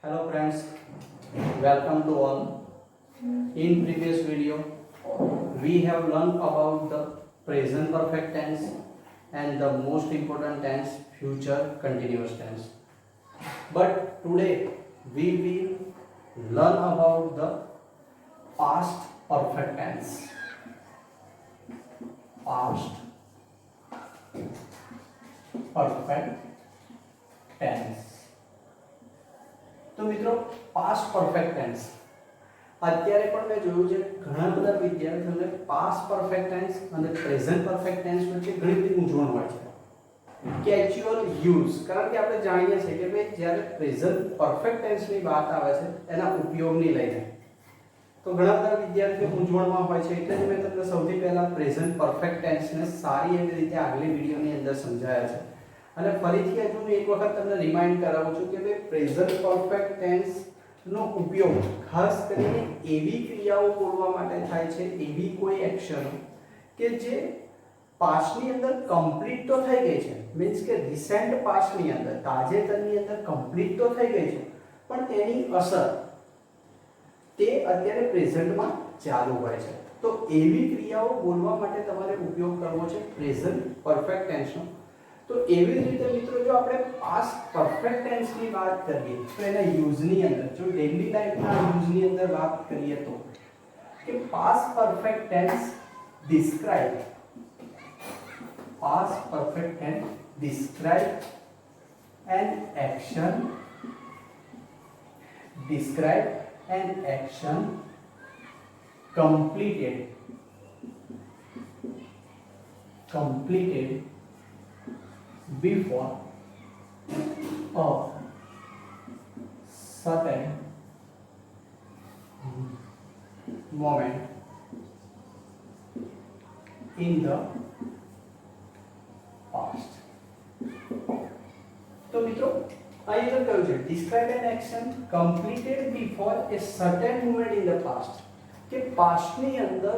Hello friends, welcome to all. In previous video, we have learned about the present perfect tense and the most important tense, future continuous tense. But today we will learn about the past perfect tense. Past perfect tense. તો મિત્રો past perfect tense અત્યારે પણ મેં જોયું છે ઘણા બધા વિદ્યાર્થીઓને પાસ્ટ પરફેક્ટ ટેન્સ અને પ્રેઝન્ટ પરફેક્ટ ટેન્સ વચ્ચે ઘણી બધી મૂંઝવણ હોય છે કેચ્યુઅલ યુઝ કારણ કે આપણે જાણીએ છીએ કે ભાઈ જ્યારે પ્રેઝન્ટ પરફેક્ટ ટેન્સની વાત આવે છે એના ઉપયોગની લઈને તો ઘણા બધા વિદ્યાર્થીઓ મૂંઝવણમાં હોય છે એટલે જ મેં તમને સૌથી પહેલા પ્રેઝન્ટ પરફેક્ટ ટેન્સને સારી એવી રીતે આગલી વિડીયોની અંદર સમજાયા છે અને ફરીથી હજુ એક વખત તમને રિમાઇન્ડ કરાવું છું કે ભાઈ પ્રેઝન્ટ પરફેક્ટ ટેન્સ નો ઉપયોગ ખાસ કરીને એવી ક્રિયાઓ બોલવા માટે થાય છે એવી કોઈ એક્શનો કે જે પાસ્ટની અંદર કમ્પ્લીટ તો થઈ ગઈ છે મીન્સ કે રિસેન્ટ પાસ્ટની અંદર તાજેતરની અંદર કમ્પ્લીટ તો થઈ ગઈ છે પણ તેની અસર તે અત્યારે પ્રેઝન્ટમાં ચાલુ હોય છે તો એવી ક્રિયાઓ બોલવા માટે તમારે ઉપયોગ કરવો છે પ્રેઝન્ટ પરફેક્ટ ટેન્સનો તો એવી જ રીતે મિત્રો જો આપણે પાસ્ટ પરફેક્ટ ટેન્સની વાત કરીએ તો એના યુઝની અંદર જો ડેઈલી લાઈફના યુઝની અંદર વાત કરીએ તો કે past perfect tense describe an action completed before a certain moment in the past. તો મિત્રો અહીં તો કહ્યું છે describe an action completed before a certain moment in the past કે પાસ્ટની અંદર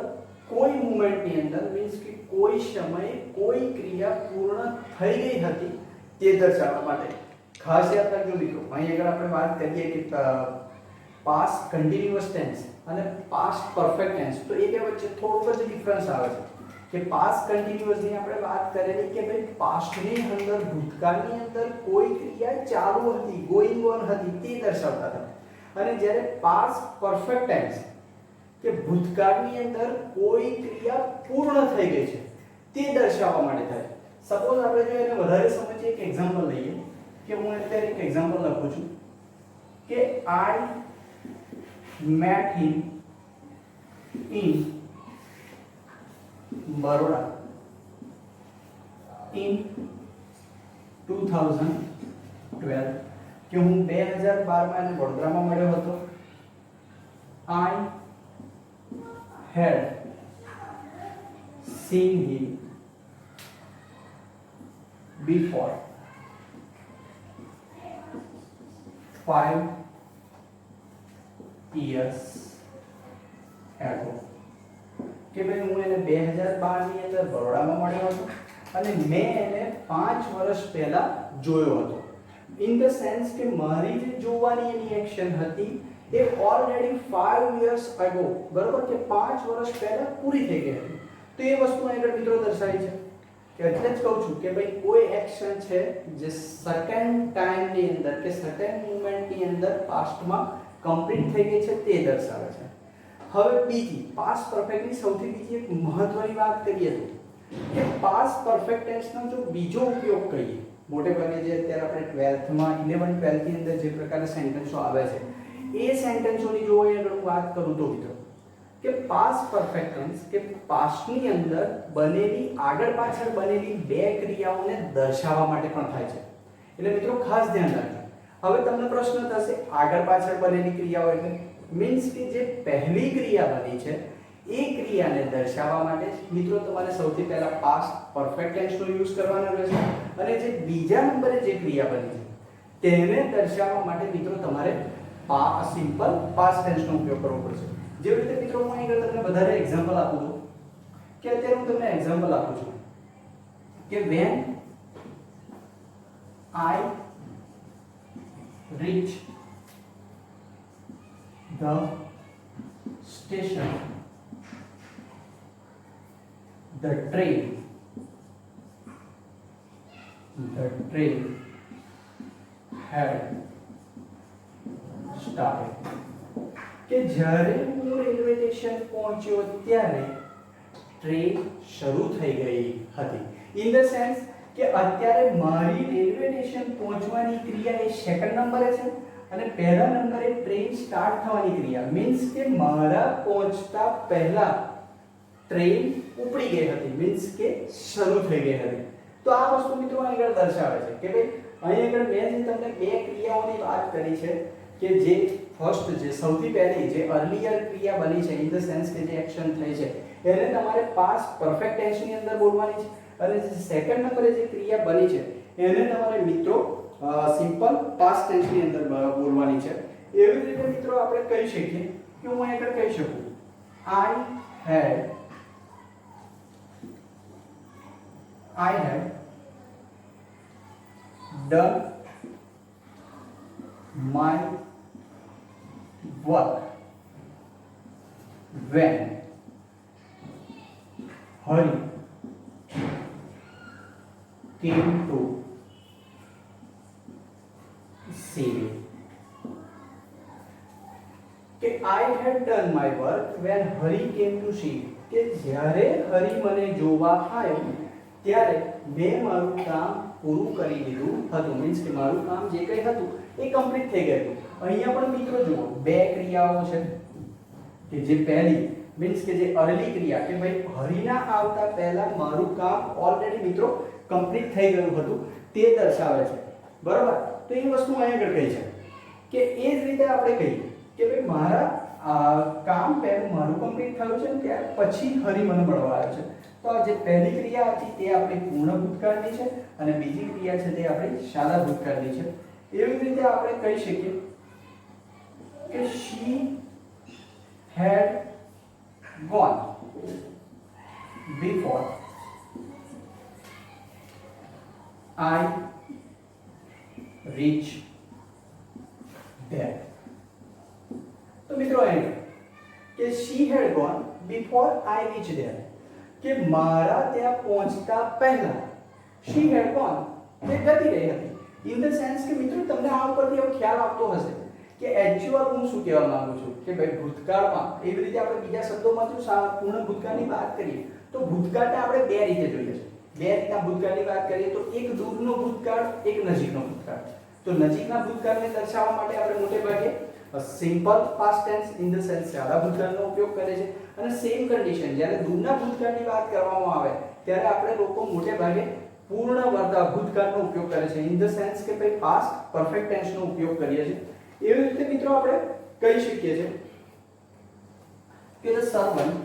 કોઈ મોમેન્ટની અંદર મીન્સ કે કોઈ સમયે કોઈ ક્રિયા પૂર્ણ થઈ ગઈ હતી તે દર્શાવવા માટે ખાસ યાદ રાખજો મિત્રો અહીં આગળ આપણે વાત કરીએ કે પાસ્ટ કન્ટિન્યુઅસ ટેન્સ અને પાસ્ટ પરફેક્ટ ટેન્સ તો એ બે વચ્ચે થોડુંક જ ડિફરન્સ આવે છે કે પાસ્ટ કન્ટિન્યુઅસની આપણે વાત કરેલી કે ભાઈ પાસ્ટની અંદર ભૂતકાળની અંદર કોઈ ક્રિયા ચાલુ હતી ગોઈંગ ઓન હતી તે દર્શાવતા હતા અને જ્યારે પાસ્ટ પરફેક્ટ ટેન્સ કે ભૂતકાળની અંદર કોઈ ક્રિયા પૂર્ણ થઈ ગઈ છે તે દર્શાવવા માટે થાય સપોઝ આપણે જો એને વધારે સમજીએ એક એક્ઝામ્પલ લઈએ કે હું અત્યારે એક એક્ઝામ્પલ લખું છું કે I met him in Baroda in 2012 કે હું 2012 માં એને વડોદરામાં મળ્યો હતો I had seen him before 5 years ago કે ભાઈ હું એને 2012 ની અંદર બરોડામાં મળ્યો હતો અને મેં એને 5 વર્ષ પહેલા જોયો હતો ઇન ધ સેન્સ કે મારી જે જોવાની એની એક્શન હતી એ ઓલરેડી 5 years ago બરોબર કે 5 વર્ષ પહેલા પૂરી થઈ ગઈ હતી તો એ વસ્તુ આગળ મિત્રો દર્શાવી છે કે એટલે જ કહું છું કે ભાઈ કોઈ એક્શન છે જે સર્ટેન ટાઈમની અંદર કે સર્ટેન મોમેન્ટની અંદર પાસ્ટમાં કમ્પ્લીટ થઈ ગઈ છે તે દર્શાવે છે હવે બીજી પાસ્ટ પરફેક્ટની સૌથી બીજી એક મહત્વની વાત કરીએ તો કે પાસ્ટ પરફેક્ટ ટેન્સનો જો બીજો ઉપયોગ કરીએ મોટે ભાગે જે અત્યારે આપણે 12th માં 11 12th ની અંદર જે પ્રકારના સેન્ટેન્સો આવે છે એ સેન્ટેન્સોની જો આગળ હું વાત કરું તો મિત્રો કે પાસ્ટ પરફેક્ટ ટેન્સ કે પાસ્ટની અંદર બનેલી આગળ પાછળ બનેલી બે ક્રિયાઓને દર્શાવવા માટે પણ થાય છે એટલે મિત્રો ખાસ ધ્યાન રાખજો હવે તમને પ્રશ્ન થશે આગળ પાછળ બનેલી ક્રિયાઓ એટલે મીન્સ કે જે પહેલી ક્રિયા બની છે એ ક્રિયાને દર્શાવવા માટે મિત્રો તમારે સૌથી પહેલા પાસ્ટ પરફેક્ટ ટેન્સનો યુઝ કરવાનો રહેશે અને જે બીજા નંબરે જે ક્રિયા બની છે તેને દર્શાવવા માટે મિત્રો તમારે સિમ્પલ પાસ્ટ ટેન્સનો ઉપયોગ કરવો પડશે જેવી રીતે મિત્રો હું અહીં તમને વધારે એક્ઝામ્પલ આપું છું કે અત્યારે હું તમને એક્ઝામ્પલ આપું છું કે when I reach the station, the train had started. કે જ્યારે હું રેલવે સ્ટેશન પહોંચ્યો ત્યારે ટ્રેન શરૂ થઈ ગઈ હતી. ઇન ધ સેન્સ કે અત્યારે મારી રેલવે સ્ટેશન પહોંચવાની ક્રિયા એ સેકન્ડ નંબરે છે અને પહેલા નંબરે ટ્રેન સ્ટાર્ટ થવાની ક્રિયા મીન્સ કે મારા પહોંચતા પહેલા ટ્રેન ઉપડી ગઈ હતી મીન્સ કે શરૂ થઈ ગઈ હતી. તો આ વસ્તુ મિત્રો અહીં આગળ દર્શાવે છે કે ભાઈ અહીં આગળ મેં જે તમને બે ક્રિયાઓની વાત કરી છે કે જે ફર્સ્ટ જે સૌથી પહેલી જે અર્લીયર ક્રિયા બની છે ઇન ધ સેન્સ કે જે એક્શન થઈ છે એને તમારે પાસ્ટ પરફેક્ટ ટેન્સ ની અંદર બોલવાની છે અને જે સેકન્ડ નંબરે જે ક્રિયા બની છે એને તમારે મિત્રો સિમ્પલ પાસ્ટ ટેન્સ ની અંદર બોલવાની છે. એવી જ રીતે મિત્રો આપણે કહી શકીએ કે હું અહીં આગળ કહી શકું I had done my work when Hari came to see me. કે I had done my work when Hari came to see me. કે જ્યારે હરી મને જોવા આવ્યો ત્યારે મેં મારું કામ પૂરું કરી દીધું હતું મીન્સ કે મારું કામ જે કંઈ હતું એ કમ્પ્લીટ થઈ ગયું. અહીંયા પણ મિત્રો જુઓ બે ક્રિયાઓ છે કે જે પહેલી મીન્સ કે જે અર્લી ક્રિયા કે ભાઈ હરીના આવતા પહેલા મારું કામ ઓલરેડી મિત્રો કમ્પ્લીટ થઈ ગયું હતું તે દર્શાવે છે. બરાબર. તો એ વસ્તુ અહીંયા આગળ કહી છે કે એ જ રીતે આપણે કહીએ કે ભાઈ મારા કામ પહેલું મારું કમ્પ્લીટ થયું છે ને ત્યાર પછી હરી મને મળવા આવ્યો છે. તો આ જે પહેલી ક્રિયા હતી તે આપણી પૂર્ણ ભૂતકાળની છે અને બીજી ક્રિયા છે તે આપણી શાલા ભૂતકાળની છે. એવી જ રીતે આપણે કહી શકીએ કે she had gone before I reached there. તો મિત્રો અહીં કે she had gone before I reached there કે મારા ત્યાં પહોંચતા પહેલા she had gone તે જતી રહી હતી. ઇન ધ સેન્સ કે મિત્રો તમને આ ઉપરથી એવો ખ્યાલ આવતો હશે કે એક્ચ્યુઅલ હું શું કહેવા માંગુ છું કે ભાઈ ભૂતકાળમાં એવી રીતે આપણે બીજા શબ્દોમાં જો પૂર્ણ ભૂતકાળની વાત કરીએ તો ભૂતકાળને આપણે બે રીતે જોઈએ છે. બે રીતના ભૂતકાળની વાત કરીએ તો એક દૂરનો ભૂતકાળ એક નજીકનો ભૂતકાળ. તો નજીકના ભૂતકાળને દર્શાવવા માટે આપણે મોટે ભાગે simple past tense in the sense સાદા ભૂતકાળનો ઉપયોગ કરે છે અને સેમ કન્ડિશન જ્યારે દૂરના ભૂતકાળની વાત કરવામાં આવે ત્યારે આપણે લોકો મોટે ભાગે પૂર્ણ ભૂતકાળનો ઉપયોગ કરે છે ઇન ધ સેન્સ કે ભાઈ પાસ્ટ પરફેક્ટ ટેન્સનો ઉપયોગ કરીએ છીએ. એવી રીતે મિત્રો આપણે કહી શકીએ છીએ કે the servant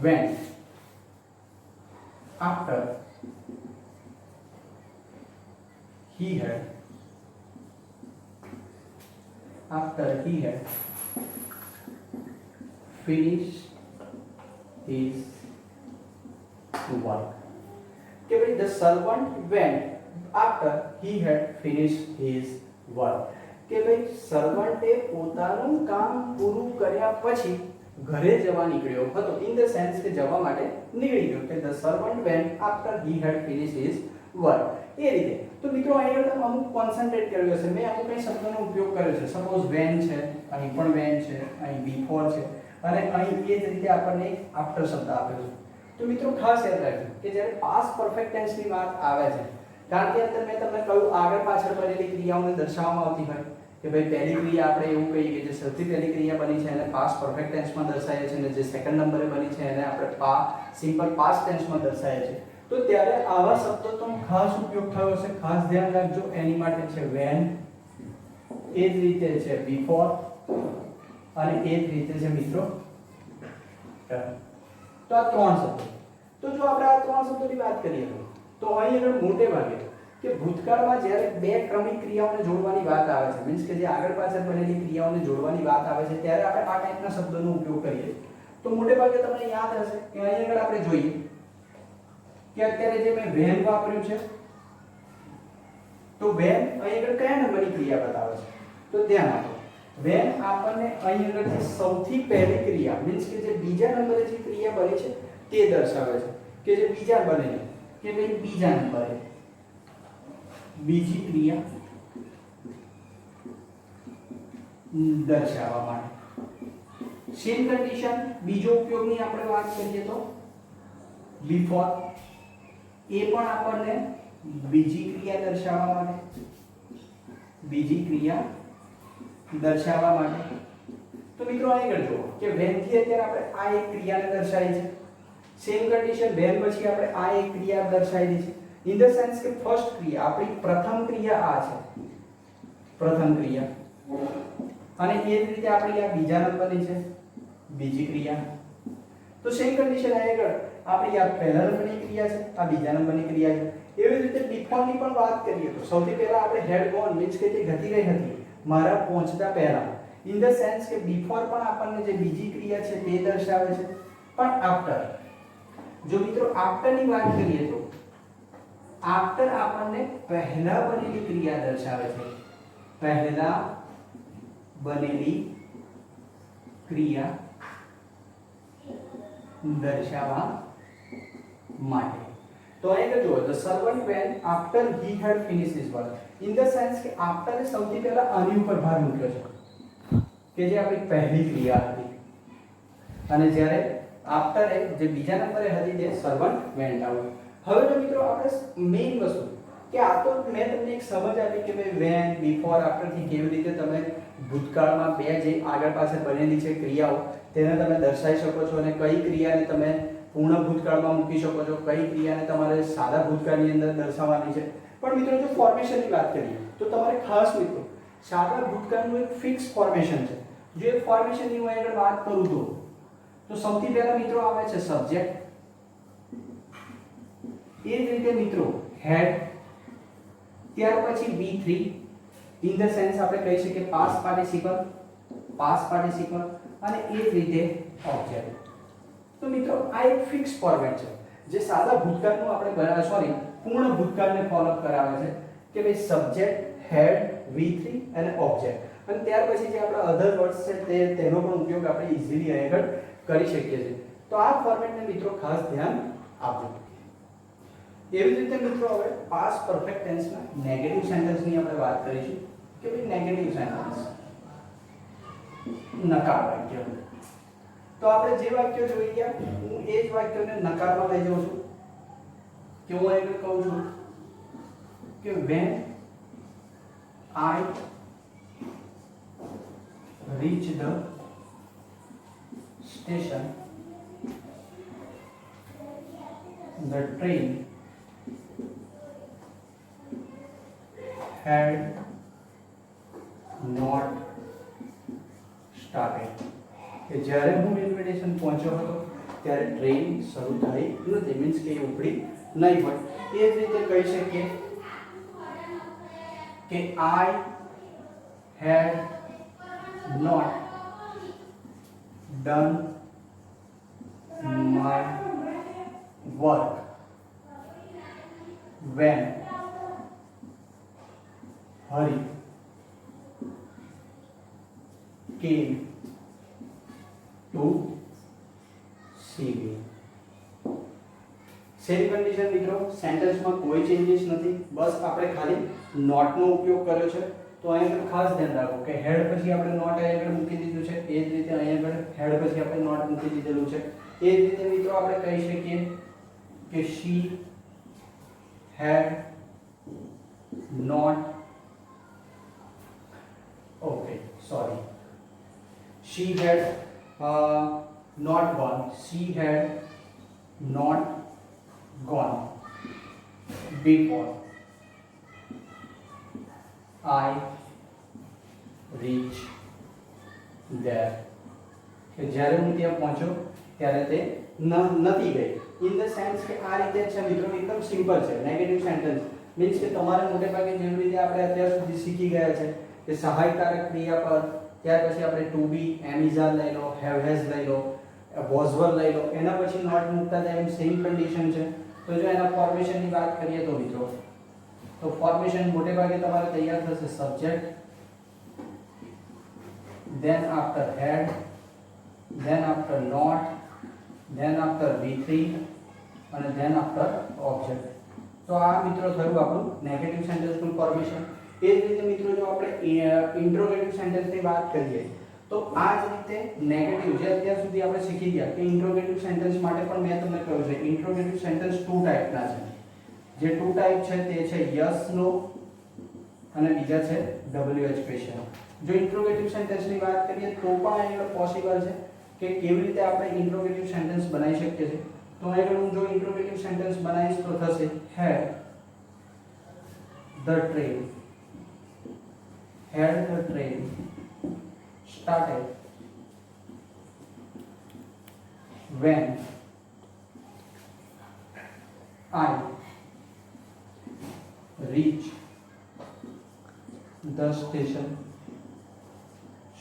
went after he had finished his work. કે ભાઈ the servant went after he had finished his work. કે ભાઈ સર્વન્ટે પોતાનું કામ પૂરું કર્યા પછી ઘરે જવા નીકળ્યો હતો ઇન ધ સેન્સ કે જવા માટે નીકળી ગયો કે the servant went after he had finished his work. એ રીતે તો મિત્રો અહીંયા તમે અમુક કોન્સન્ટ્રેટ કર્યું હશે મેં અમુક કઈ શબ્દોનો ઉપયોગ કર્યો છે સપોઝ when છે અહીં પણ when છે અહીં before છે અને અહીં એ જ રીતે આપણને એક after શબ્દ આપેલો છે. તો મિત્રો ખાસ યાદ રાખજો કે જ્યારે પાસ્ટ પરફેક્ટ ટેન્સની વાત આવે છે કારણ કે અંદર મેં તમને કહ્યું આગળ પાછળ બનેલી ક્રિયાઓને દર્શાવવામાં આવતી હોય કે ભાઈ પહેલી ક્રિયા આપણે એવું કહીએ કે જે સૌથી પહેલી ક્રિયા બની છે એને પાસ્ટ પરફેક્ટ ટેન્સમાં દર્શાવીએ છીએ અને જે સેકન્ડ નંબરે બની છે એને આપણે સિમ્પલ પાસ્ટ ટેન્સમાં દર્શાવીએ છીએ. તો ત્યારે આવા શબ્દોનો ખાસ ઉપયોગ થયો છે ખાસ ધ્યાન રાખજો. એની માટે છે when એ જ રીતે છે before અને એ જ રીતે છે મિત્રો તો આ ત્રણ શબ્દો. તો જો આપણે આ ત્રણ શબ્દોની વાત કરીએ તો અહીં આગળ મોટે ભાગે કે ભૂતકાળમાં જ્યારે બે ક્રમિક ક્રિયાઓને જોડવાની વાત આવે છે મીન્સ કે જે આગળ પાછળ બનેલી ક્રિયાઓને જોડવાની વાત આવે છે ત્યારે આપણે આ ટાઈપના શબ્દોનો ઉપયોગ કરીએ. તો મોટે ભાગે તમને યાદ હશે કે અહીં આગળ આપણે જોઈએ કે અત્યારે જે મેં when વાપર્યું છે તો when અહીં આગળ કયા નંબરની ક્રિયા બતાવે છે? તો ધ્યાન આપો, when આપણને અહીં આગળથી સૌથી પહેલી ક્રિયા મીન્સ કે જે બીજા નંબરે જે ક્રિયા બની છે તે દર્શાવે છે, કે જે બીજા બનેલી, કે ભાઈ બીજા નંબરે બીજી ક્રિયા દર્શાવવા માટે. સેમ કન્ડિશન બીજો ઉપયોગની આપણે વાત કરીએ તો before, એ પણ આપણને બીજી ક્રિયા દર્શાવવા માટે, બીજી ક્રિયા દર્શાવવા માટે. તો મિત્રો અહીં આગળ જુઓ કે when થી અત્યારે આપણે આ એક ક્રિયાને દર્શાવી છે. સેમ કન્ડિશન when પછી આપણે આ એક ક્રિયા દર્શાવી છે. ઇન ધ સેન્સ કે ફર્સ્ટ ક્રિયા આપણી પ્રથમ ક્રિયા આ છે, પ્રથમ ક્રિયા, અને એ જ રીતે આપણી આ બીજા નંબરની છે બીજી ક્રિયા. તો સેમ કન્ડિશન અહીં આગળ આપણી આ પહેલા નંબરની ક્રિયા છે, આ બીજા નંબરની ક્રિયા છે. એવી રીતે before ની પણ વાત કરીએ તો સૌથી પહેલા આપણે had gone મીન્સ કે તે ઘટી ગઈ હતી મારા પહોંચતા પહેલા. ઇન ધ સેન્સ કે before પણ આપણને જે બીજી ક્રિયા છે તે દર્શાવે છે. પણ after, જો મિત્રો after ની વાત કરીએ તો after આપણને પહેલા બનેલી ક્રિયા દર્શાવે છે, પહેલા બનેલી ક્રિયા દર્શાવવા માટે. તો અહીં જો the servant went after he had finished his work. in the sense કે after એ સૌથી પહેલા આની ઉપર ભાર મૂક્યો છે કે જે આપણી પહેલી ક્રિયા હતી, અને જ્યારે after એ જે બીજા નંબરે હતી તે servant went out. હવે જો મિત્રો આપણે મેઇન વસ્તુ કે આ તો મેં તમને એક સમજ આપી કે ભાઈ when before after થી કેવી રીતે તમે ભૂતકાળમાં બે જે આગળ પાછળ બનેલી છે ક્રિયાઓ તેને તમે દર્શાવી શકો છો, અને કઈ ક્રિયાને તમે પૂર્ણ ભૂતકાળમાં મૂકી શકો છો, કઈ ક્રિયાને તમારે સાદા ભૂતકાળની અંદર દર્શાવવાની છે. પણ મિત્રો જો ફોર્મેશનની વાત કરીએ તો તમારે ખાસ મિત્રો સાદા ભૂતકાળનું એક ફિક્સ ફોર્મેશન છે. જો એ ફોર્મેશનની હું આગળ વાત કરું તો સૌથી પહેલા મિત્રો આવે છે સબ્જેક્ટ, એ જ રીતે મિત્રો હેડ, ત્યાર પછી V3 ઇન ધ સેન્સ આપણે કહી શકીએ પાસ્ટ પાર્ટિસિપલ, અને એ જ રીતે ઓબ્જેક્ટ. તો મિત્રો આ એક ફિક્સ ફોર્મેટ છે જે સાદા ભૂતકાળનું આપણે પૂર્ણ ભૂતકાળને ફોલો કરાવે છે કે ભાઈ સબ્જેક્ટ, હેડ, V3 અને ઓબ્જેક્ટ, અને ત્યાર પછી જે આપણા અધર વર્ડ્સ છે તેનો પણ ઉપયોગ આપણે ઈઝીલી આગળ કરી શકીએ છીએ. તો આ ફોર્મેટને મિત્રો ખાસ ધ્યાન આપજો. એવી જ રીતે મિત્રો હવે પાસ્ટ પરફેક્ટ ટેન્સના નેગેટિવ સેન્ટેન્સની આપણે વાત કરીશું કે ભાઈ નેગેટિવ સેન્ટેન્સ નકાર વાક્ય. તો આપણે જે વાક્ય જોઈ ગયા હું એ જ વાક્યને નકારમાં લઈ જાઉં છું કે હું અહીં કહું છું કે when I reach the station the train had not started. કે જ્યારે હું રેલવે સ્ટેશન પહોંચ્યો હતો ત્યારે ટ્રેન શરૂ થઈ નથી, મીન્સ કે ઉપડી નહીં હોય. એ જ રીતે કહી શકીએ કે I had not done my work when Hari came to see me. Same condition મિત્રો સેન્ટેન્સમાં કોઈ ચેન્જીસ નથી, બસ આપણે ખાલી નોટનો ઉપયોગ કર્યો છે. તો અહીંયા ખાસ ધ્યાન રાખો કે હેડ પછી આપણે નોટ અહીંયા આગળ મૂકી દીધું છે, એ જ રીતે અહીંયા આગળ હેડ પછી આપણે નોટ મૂકી દીધેલું છે. એ જ રીતે મિત્રો આપણે કહી શકીએ કે she had not she had not gone before I reach there. કે જ્યારે હું ત્યાં પહોંચ્યો ત્યારે તે નથી ગઈ. ઇન ધ સેન્સ કે આ રીતે છે મિત્રો, એકદમ સિમ્પલ છે. નેગેટિવ સેન્ટેન્સ મીન્સ કે તમારે મોટે ભાગે જેવી રીતે આપણે અત્યાર સુધી શીખી ગયા છે કે સહાયકારક ક્રિયાપદ, ત્યાર પછી આપણે ટુ બી, એમિઝા લઈ લો, હેવ હેઝ લઈ લો, વોઝ વર લઈ લો, એના પછી નોટ મૂકતા જાય એમ સેમ કન્ડિશન છે. તો જો એના ફોર્મેશનની વાત કરીએ તો મિત્રો તો ફોર્મેશન મોટે ભાગે તમારે તૈયાર થશે subject, then after head, then after not, then after V3 અને then after object. તો આ મિત્રો થયું આપણું નેગેટિવ સેન્ટેન્સનું ફોર્મેશન. એ જ રીતે મિત્રો જો આપણે ઇન્ટ્રોગેટિવ સેન્ટેન્સની વાત કરીએ તો આ જ રીતે નેગેટિવ જે અત્યાર સુધી આપણે શીખી ગયા કે ઇન્ટ્રોગેટિવ સેન્ટેન્સ માટે પણ મેં તમને કહ્યું છે ઇન્ટ્રોગેટિવ સેન્ટેન્સ ટુ ટાઈપના છે. જે ટુ ટાઈપ છે તે છે યસ નો અને બીજા છે WH ક્વેશ્ચન. જો ઇન્ટ્રોગેટિવ સેન્ટેન્સની વાત કરીએ તો પણ અહીંયા પોસિબલ છે કે કેવી રીતે આપણે ઇન્ટ્રોગેટિવ સેન્ટેન્સ બનાવી શકીએ છીએ. તો અહીંયા હું જો ઇન્ટ્રોગેટિવ સેન્ટેન્સ બનાવીશ તો થશે had the train started when I reached the station.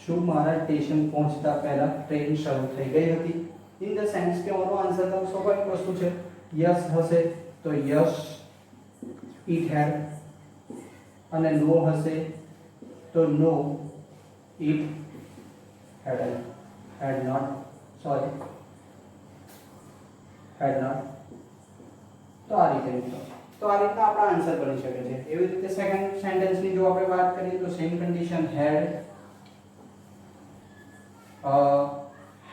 શું મારા સ્ટેશન પહોંચતા પહેલા ટ્રેન શરૂ થઈ ગઈ હતી? ઇન ધ સેન્સ કે આનો આન્સર તો સ્વાભાવિક વસ્તુ છે યસ હશે તો યસ ઇટ હેડ, અને નો હશે તો નો ઇટ had not. તો આ રીતે મિત્રો તો આ રીતના આપણા આન્સર બની શકે છે. એવી રીતે સેકન્ડ સેન્ટેન્સની જો આપણે વાત કરીએ તો same condition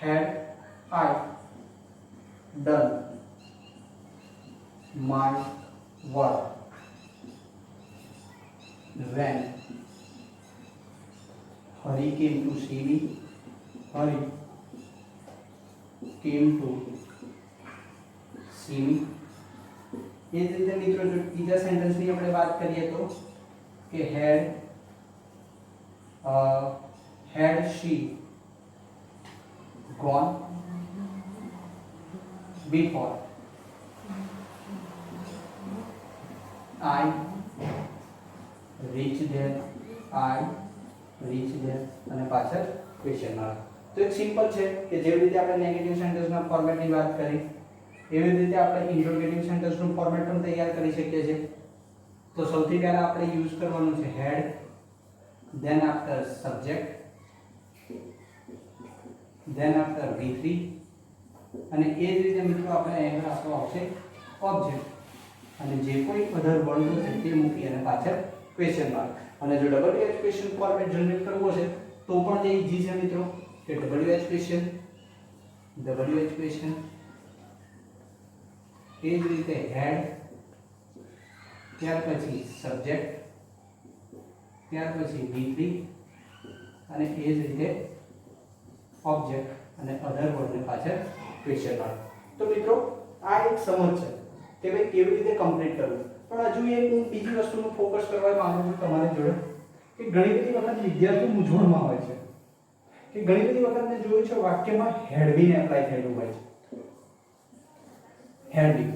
had I done my work when Hari came to see me. Hari came to see me. એ જ રીતે મિત્રો જો ત્રીજા સેન્ટેન્સની આપણે વાત કરીએ તો કે had she gone before I reached there. અને પાછળ ક્વેશ્ચન માર્ક. તો એક સિમ્પલ છે કે જેવી રીતે આપણે નેગેટિવ સેન્ટેન્સના ફોર્મેટની વાત કરી એવી રીતે આપણે ઇન્ટ્રોગેટિવ સેન્ટેન્સનું ફોર્મેટ પણ તૈયાર કરી શકીએ છીએ. તો સૌથી પહેલા આપણે યુઝ કરવાનું છે હેડ, then after subject, then after V3 અને એ જ રીતે મિત્રો આપણે અહીંયા આપણો આવશે ઓબ્જેક્ટ અને જે કોઈ અધર વર્ડ છે તે મૂકી અને પાછળ ક્વેશ્ચન માર્ક. અને જો WH ક્વેશ્ચન ફોર્મેટ જનરેટ કરવો છે તો પણ તે ઈઝી છે મિત્રો કે WH ક્વેશ્ચન એ જ રીતે હેડ, ત્યાર પછી સબ્જેક્ટ, ત્યાર પછી V3 અને એ જ રીતે ઓબ્જેક્ટ અને અધર વર્ડને પાછળ ક્વેશ્ચન માર્ક. તો મિત્રો આ એક સમજ છે કે ભાઈ કેવી રીતે કમ્પ્લીટ કરવું. પણ હજુ એક હું બીજી વસ્તુનું ફોકસ કરવા માંગુ છું તમારી જોડે કે ઘણી બધી વખત વિદ્યાર્થીઓ મૂંઝવણમાં હોય છે કે ઘણી બધી વખત મેં જોયું છે વાક્યમાં હેડબીન એપ્લાય થયેલું હોય છે. હેડબીન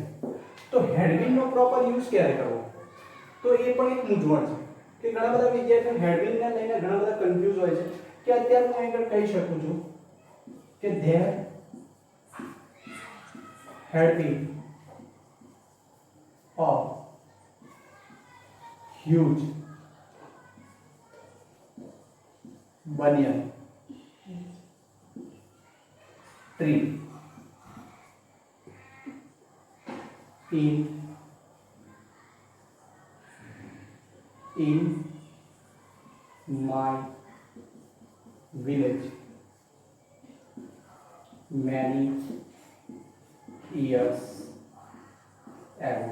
તો હેડબીનનો પ્રોપર યુઝ ક્યારે કરવો તો એ પણ એક મૂંઝવણ છે કે ઘણા બધા વિદ્યાર્થીઓ હેડબીનને લઈને ઘણા બધા કન્ફ્યુઝ હોય છે કે અત્યારે હું આગળ કહી શકું છું કે there had been a huge banyan tree in my village many years ago.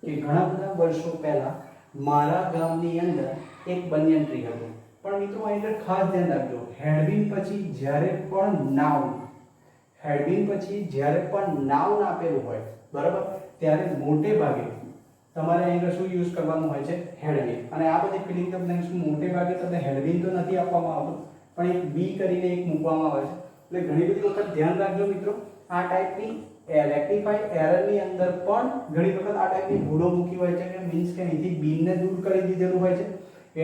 કે ઘણા બધા વર્ષો પહેલા મારા ગામની અંદર એક બનિયન ટ્રી હતું. પણ મિત્રો અહીં ખાસ ધ્યાન રાખજો હેડ બીન પછી જ્યારે પણ નાઉન આપેલું હોય બરાબર ત્યારે મોટે ભાગે તમારે અહીં શું યુઝ કરવાનું હોય છે હેડ બીન. અને આ બધી ફિલિંગ ધ બ્લેન્ક્સ મોટે ભાગે તમને હેડ બીન તો નથી આપવામાં આવતું પણ એક બી કરીને એક મૂકવામાં આવે છે. એટલે ઘણી બધી વખત ધ્યાન રાખજો મિત્રો આ ટાઈપની રેક્ટિફાઈડ એરરની અંદર પણ ઘણી વખત આ ટાઈપની ભૂલો મૂકી હોય છે કે મીન્સ કે અહીંથી બીનને દૂર કરી દીધેલું હોય છે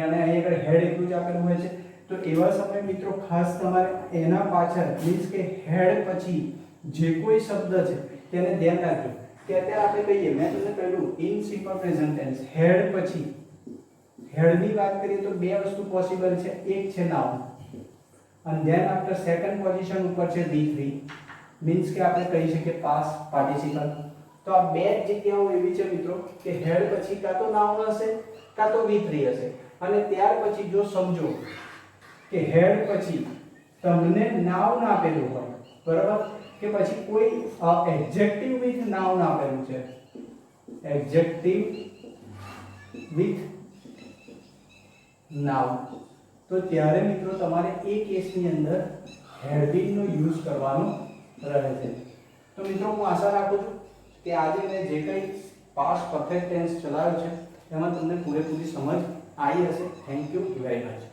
અને અહીં આગળ હેડ એટલું જ આપેલું હોય છે. તો એવા સમયે મિત્રો ખાસ તમારે એના પાછળ મીન્સ કે હેડ પછી જે કોઈ શબ્દ છે તેને ધ્યાન રાખજો કે અત્યારે આપણે કહીએ, મેં તમને કહ્યું ઇન સિમ્પલ પ્રેઝન્ટ ટેન્સ હેડ પછી હેડની વાત કરીએ તો બે વસ્તુ પોસિબલ છે. એક છે નાઉન અને ધેન આફ્ટર સેકન્ડ પોઝિશન ઉપર છે V3 મીન્સ કે આપણે કહી શકીએ પાસ્ટ પાર્ટિસિપલ. તો આ બે જગ્યાઓ એવી છે મિત્રો કે હેડ પછી કાં તો નાઉન હશે કાં તો V3 હશે. અને ત્યાર પછી જો સમજો કે હેડ પછી તમને નાઉન આપેલું હોય, બરાબર, કે પછી કોઈ એડજેક્ટિવ વિથ નાઉન આપેલું છે, એડજેક્ટિવ વિથ નાઉન, તો ત્યારે મિત્રો તમારે એ કેસની અંદર હેડિંગ નો યુઝ કરવાનો રહે છે. તો મિત્રો હું આશા રાખું છું કે આજે મેં જે કંઈ પાસ્ટ પરફેક્ટ ટેન્સ ચલાવ્યો છે એમાં તમને પૂરેપૂરી સમજ આવી હશે. Thank you very much.